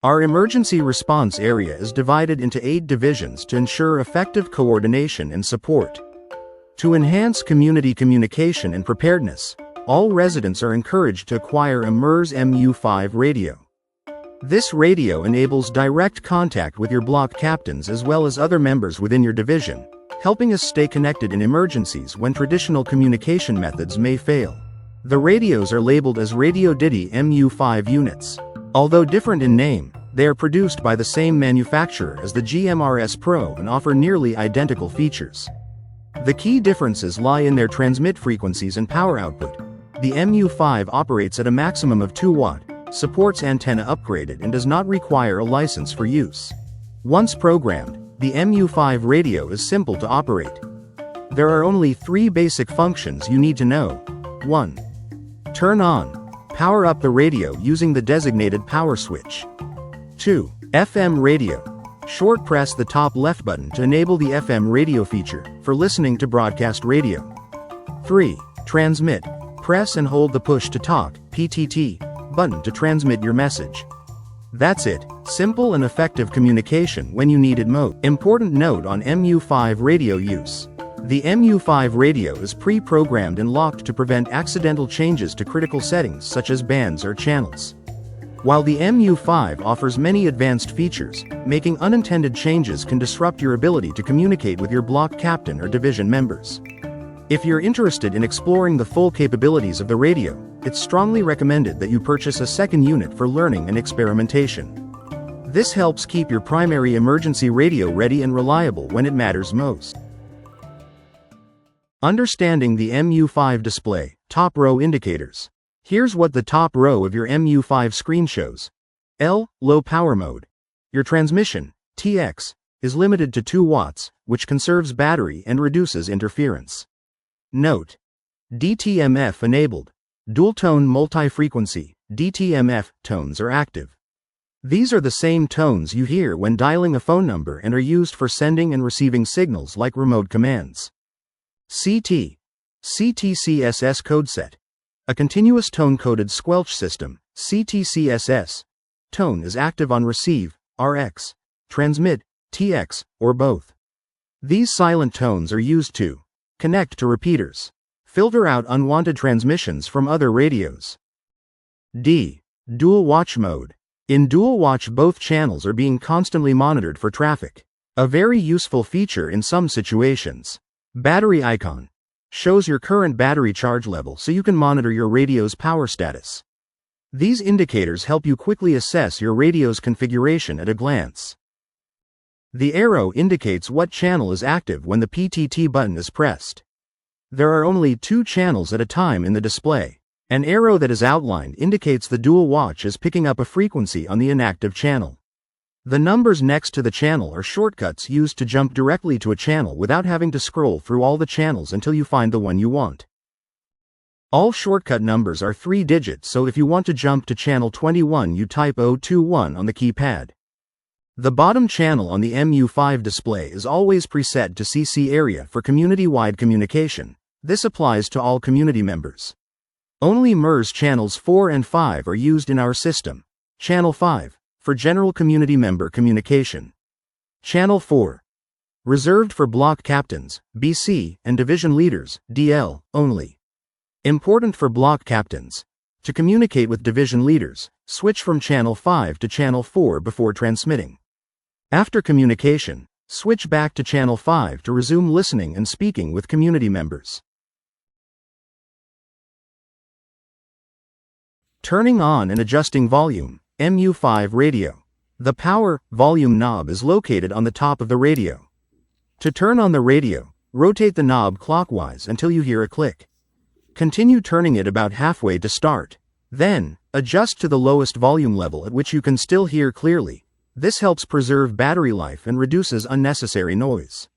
Our emergency response area is divided into 8 divisions to ensure effective coordination and support. To enhance community communication and preparedness, all residents are encouraged to acquire a MERS MU-5 radio. This radio enables direct contact with your block captains as well as other members within your division, helping us stay connected in emergencies when traditional communication methods may fail. The radios are labeled as Radio Diddy MU-5 units. Although different in name, they are produced by the same manufacturer as the GMRS Pro and offer nearly identical features. The key differences lie in their transmit frequencies and power output. The MU-5 operates at a maximum of 2 watt, supports antenna upgraded and does not require a license for use. Once programmed, the MU-5 radio is simple to operate. There are only 3 basic functions you need to know. 1. Turn on. Power up the radio using the designated power switch. 2. FM radio. Short press the top left button to enable the FM radio feature for listening to broadcast radio. 3. Transmit. Press and hold the push to talk (PTT) button to transmit your message. That's it. Simple and effective communication when you need it most. Important note on MU-5 radio use. The MU-5 radio is pre-programmed and locked to prevent accidental changes to critical settings such as bands or channels. While the MU-5 offers many advanced features, making unintended changes can disrupt your ability to communicate with your block captain or division members. If you're interested in exploring the full capabilities of the radio, it's strongly recommended that you purchase a second unit for learning and experimentation. This helps keep your primary emergency radio ready and reliable when it matters most. Understanding the MU-5 display, top row indicators. Here's what the top row of your MU-5 screen shows. L. Low power mode. Your transmission, TX, is limited to 2 watts, which conserves battery and reduces interference. Note: DTMF enabled. Dual-tone multi-frequency, DTMF, tones are active. These are the same tones you hear when dialing a phone number and are used for sending and receiving signals like remote commands. CT. CTCSS code set. A continuous tone-coded squelch system, CTCSS. Tone is active on receive, RX, transmit, TX, or both. These silent tones are used to connect to repeaters, filter out unwanted transmissions from other radios. D. Dual watch mode. In dual watch, both channels are being constantly monitored for traffic. A very useful feature in some situations. Battery icon. Shows your current battery charge level so you can monitor your radio's power status. These indicators help you quickly assess your radio's configuration at a glance. The arrow indicates what channel is active when the PTT button is pressed. There are only 2 channels at a time in the display. An arrow that is outlined indicates the dual watch is picking up a frequency on the inactive channel. The numbers next to the channel are shortcuts used to jump directly to a channel without having to scroll through all the channels until you find the one you want. All shortcut numbers are 3 digits, so if you want to jump to channel 21 you type 021 on the keypad. The bottom channel on the MU-5 display is always preset to CC area for community-wide communication. This applies to all community members. Only MERS channels 4 and 5 are used in our system. Channel 5, for general community member communication. Channel 4, reserved for block captains, BC, and division leaders, DL, only. Important for block captains. To communicate with division leaders, switch from channel 5 to channel 4 before transmitting. After communication, switch back to channel 5 to resume listening and speaking with community members. Turning on and adjusting volume. MU-5 radio. The power volume knob is located on the top of the radio. To turn on the radio, rotate the knob clockwise until you hear a click. Continue turning it about halfway to start. Then, adjust to the lowest volume level at which you can still hear clearly. This helps preserve battery life and reduces unnecessary noise.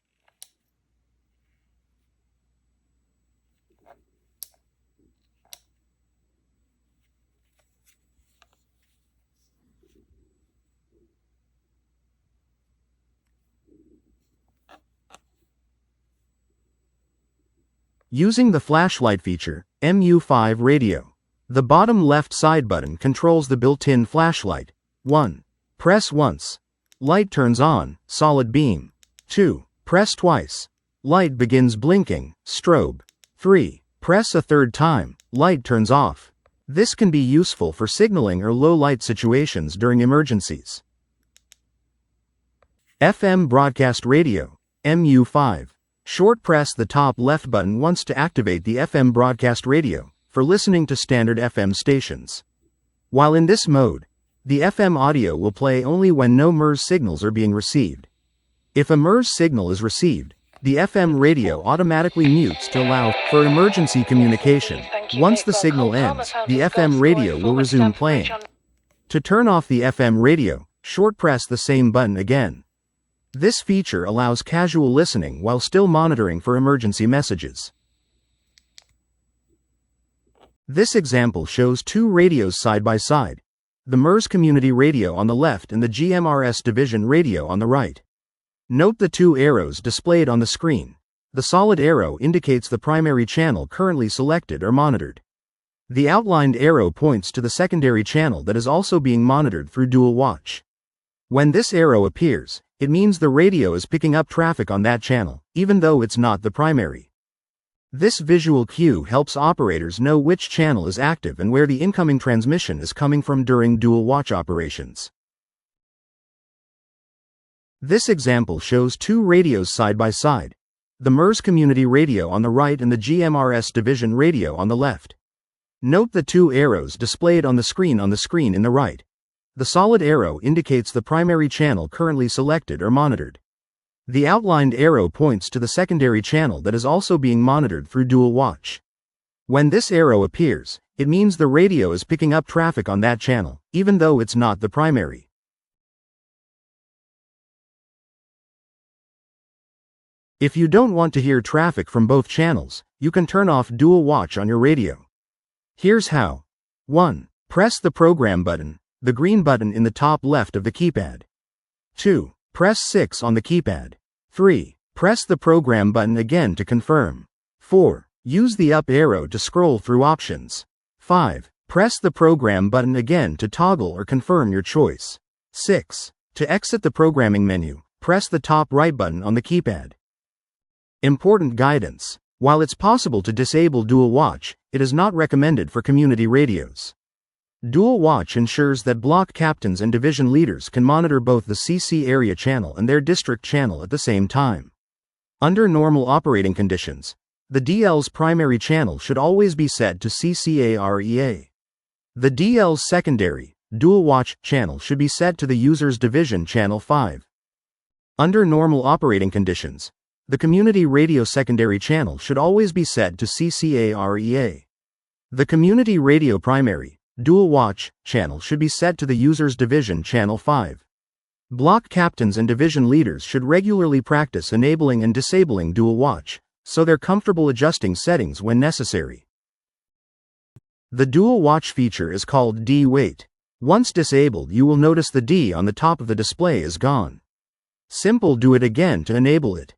Using the flashlight feature, MU-5 radio. The bottom left side button controls the built-in flashlight. 1. Press once. Light turns on, solid beam. 2. Press twice. Light begins blinking, strobe. 3. Press a third time, light turns off. This can be useful for signaling or low light situations during emergencies. FM broadcast radio, MU-5. Short press the top left button once to activate the FM broadcast radio, for listening to standard FM stations. While in this mode, the FM audio will play only when no MURS signals are being received. If a MURS signal is received, the FM radio automatically mutes to allow for emergency communication. Once the signal ends, the FM radio will resume playing. To turn off the FM radio, short press the same button again. This feature allows casual listening while still monitoring for emergency messages. This example shows two radios side by side, the MURS community radio on the left and the GMRS division radio on the right. Note the two arrows displayed on the screen. The solid arrow indicates the primary channel currently selected or monitored. The outlined arrow points to the secondary channel that is also being monitored through dual watch. When this arrow appears, it means the radio is picking up traffic on that channel, even though it's not the primary. This visual cue helps operators know which channel is active and where the incoming transmission is coming from during dual watch operations. This example shows two radios side by side, the MURS community radio on the right and the GMRS division radio on the left. Note the two arrows displayed on the screen in the right. The solid arrow indicates the primary channel currently selected or monitored. The outlined arrow points to the secondary channel that is also being monitored through dual watch. When this arrow appears, it means the radio is picking up traffic on that channel, even though it's not the primary. If you don't want to hear traffic from both channels, you can turn off dual watch on your radio. Here's how. 1. Press the program button, the green button in the top left of the keypad. 2. Press 6 on the keypad. 3. Press the program button again to confirm. 4. Use the up arrow to scroll through options. 5. Press the program button again to toggle or confirm your choice. 6. To exit the programming menu, press the top right button on the keypad. Important guidance. While it's possible to disable dual watch, it is not recommended for community radios. Dual watch ensures that block captains and division leaders can monitor both the CC area channel and their district channel at the same time. Under normal operating conditions, the DL's primary channel should always be set to CCAREA. The DL's secondary, dual watch channel should be set to the user's division channel 5. Under normal operating conditions, the community radio secondary channel should always be set to CCAREA. The community radio primary, dual watch channel should be set to the user's division channel 5. Block captains and division leaders should regularly practice enabling and disabling dual watch, so they're comfortable adjusting settings when necessary. The dual watch feature is called D-Wait. Once disabled, you will notice the D on the top of the display is gone. Simple do it again to enable it.